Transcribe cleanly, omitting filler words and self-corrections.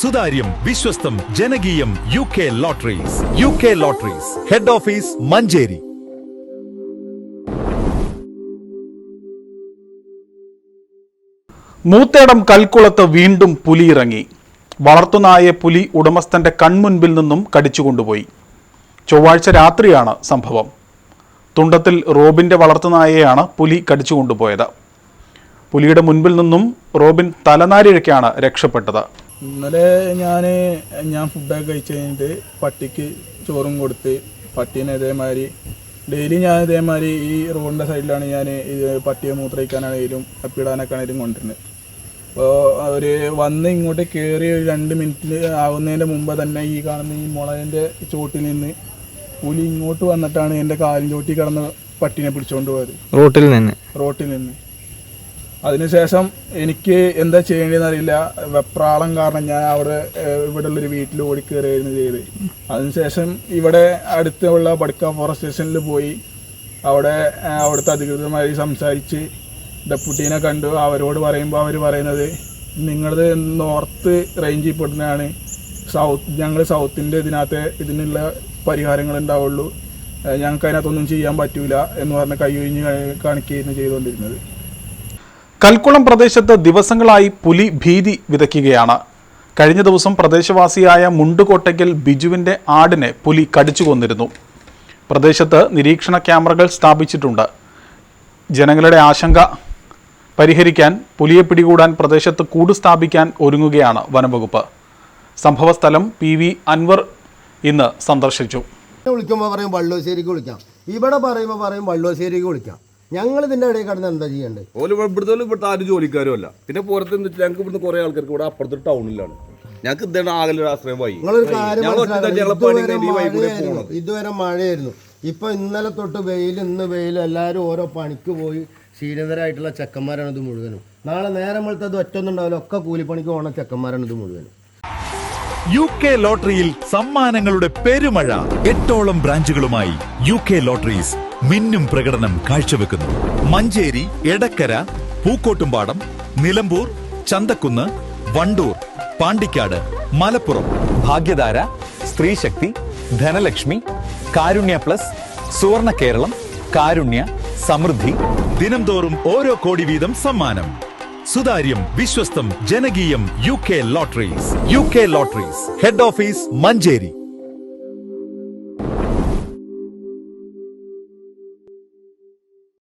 സുതാര്യം, വിശ്വസ്തം, ജനകീയം. UK lotteries. UK lotteries, head office Manjeri. Moothedam കൽക്കുളത്ത് വീണ്ടും പുലിയിറങ്ങി. വളർത്തുനായെ പുലി ഉടമസ്ഥന്റെ കൺമുൻപിൽ നിന്നും കടിച്ചുകൊണ്ടുപോയി. ചൊവ്വാഴ്ച രാത്രിയാണ് സംഭവം. തുണ്ടത്തിൽ റോബിന്റെ വളർത്തുനായയെയാണ് പുലി കടിച്ചുകൊണ്ടുപോയത്. പുലിയുടെ മുൻപിൽ നിന്നും റോബിൻ തലനാരിഴയ്ക്കാണ് രക്ഷപ്പെട്ടത്. ഇന്നലെ ഞാൻ ഫുഡൊക്കെ കഴിച്ച് കഴിഞ്ഞിട്ട് പട്ടിക്ക് ചോറും കൊടുത്ത് പട്ടീനെ ഇതേമാതിരി ഡെയിലി ഞാൻ ഇതേമാതിരി ഈ റോഡിൻ്റെ സൈഡിലാണ് ഞാൻ ഇത് പട്ടിയെ മൂത്രയിക്കാനാണെങ്കിലും അപ്പിടാനൊക്കെ ആണെങ്കിലും കൊണ്ടുവരുന്നത്. അപ്പോൾ അവർ വന്ന് ഇങ്ങോട്ട് കയറി 2 മിനിറ്റ് ആവുന്നതിൻ്റെ മുമ്പ് തന്നെ ഈ കാണുന്ന ഈ മുളകിൻ്റെ ചോട്ടിൽ നിന്ന് പുലി ഇങ്ങോട്ട് വന്നിട്ടാണ് എൻ്റെ കാലിൻ ചോട്ടിൽ കിടന്ന് പട്ടീനെ പിടിച്ചുകൊണ്ട് പോയത്. റോട്ടിൽ നിന്ന് അതിനുശേഷം എനിക്ക് എന്താ ചെയ്യേണ്ടതെന്ന് അറിയില്ല. വെപ്രാളം കാരണം ഞാൻ ഇവിടെ ഉള്ളൊരു വീട്ടിൽ ഓടിക്കയറുകയായിരുന്നു ചെയ്ത്. അതിനുശേഷം ഇവിടെ അടുത്തുള്ള ബഡ്ക ഫോറസ്റ്റ് സ്റ്റേഷനിൽ പോയി അവിടുത്തെ അധികൃതരുമായി സംസാരിച്ച് ഡെപ്യൂട്ടീനെ കണ്ടു. അവരോട് പറയുമ്പോൾ അവർ പറയുന്നത് നിങ്ങളത് നോർത്ത് റേഞ്ചിൽ പെടുന്നതാണ്, ഞങ്ങൾ സൗത്തിൻ്റെ ഇതിനുള്ള പരിഹാരങ്ങൾ ഉണ്ടാവുള്ളൂ, ഞങ്ങൾക്ക് അതിനകത്തൊന്നും ചെയ്യാൻ പറ്റൂല എന്ന് പറഞ്ഞ് കൈയൊഴിഞ്ഞ് കാണിക്കുകയായിരുന്നു ചെയ്തുകൊണ്ടിരുന്നത്. കൽക്കുളം പ്രദേശത്ത് ദിവസങ്ങളായി പുലി ഭീതി വിതയ്ക്കുകയാണ്. കഴിഞ്ഞ ദിവസം പ്രദേശവാസിയായ മുണ്ടുകോട്ടയ്ക്കൽ ബിജുവിൻ്റെ ആടിനെ പുലി കടിച്ചു കൊന്നിരുന്നു. പ്രദേശത്ത് നിരീക്ഷണ ക്യാമറകൾ സ്ഥാപിച്ചിട്ടുണ്ട്. ജനങ്ങളുടെ ആശങ്ക പരിഹരിക്കാൻ പുലിയെ പിടികൂടാൻ പ്രദേശത്ത് കൂട് സ്ഥാപിക്കാൻ ഒരുങ്ങുകയാണ് വനംവകുപ്പ്. സംഭവസ്ഥലം PV അൻവർ ഇന്ന് സന്ദർശിച്ചു. വിളിക്കുമ്പോൾ പറയും വള്ളോശ്ശേരിക്ക് വിളിക്കാം, ഇവിടെ പറയുമ്പോൾ പറയും വള്ളോശ്ശേരിക്ക് വിളിക്കാം. ഞങ്ങൾ ഇതിൻ്റെ ഇടയിൽ കിടന്ന് എന്താ ചെയ്യേണ്ടത്? ഇവിടുത്തെ ആരും ജോലിക്കാരും അല്ല. പിന്നെ പുറത്ത് ഞങ്ങൾക്ക് ഇവിടുന്ന് കുറെ ആൾക്കാർക്ക് ഇവിടെ അപ്പുറത്ത് ടൗണിലാണ്. ഞങ്ങൾക്ക് ഇതാണ് ആകെ ആശ്രയമായി. ഇതുവരെ മഴയായിരുന്നു. ഇപ്പൊ ഇന്നലെ തൊട്ട് വെയിൽ, ഇന്ന് വെയിൽ, എല്ലാവരും ഓരോ പണിക്ക് പോയി ക്ഷീണിതരായിട്ടുള്ള ചെക്കന്മാരാണ് ഇത് മുഴുവനും. നാളെ നേരം വെളുത്തത് ഒറ്റൊന്നുണ്ടാവില്ല, ഒക്കെ കൂലിപ്പണിക്ക് പോകണ ചെക്കന്മാരാണ് ഇത് മുഴുവനും. UK ലോട്ടറിയിൽ സമ്മാനങ്ങളുടെ പെരുമഴ. 8ഓളം ബ്രാഞ്ചുകളുമായി UK ലോട്ടറീസ് മിന്നും പ്രകടനം കാഴ്ചവെക്കുന്നു. മഞ്ചേരി, എടക്കര, പൂക്കോട്ടുംപാടം, നിലമ്പൂർ, ചന്തക്കുന്ന്, വണ്ടൂർ, പാണ്ടിക്കാട്, മലപ്പുറം. ഭാഗ്യധാര, സ്ത്രീശക്തി, ധനലക്ഷ്മി, കാരുണ്യ പ്ലസ്, സുവർണ കേരളം, കാരുണ്യ, സമൃദ്ധി. ദിനംതോറും ഓരോ കോടി വീതം സമ്മാനം. സുതാര്യം, വിശ്വസ്തം, ജനകീയം. UK lotteries. UK lotteries, head office Manjeri.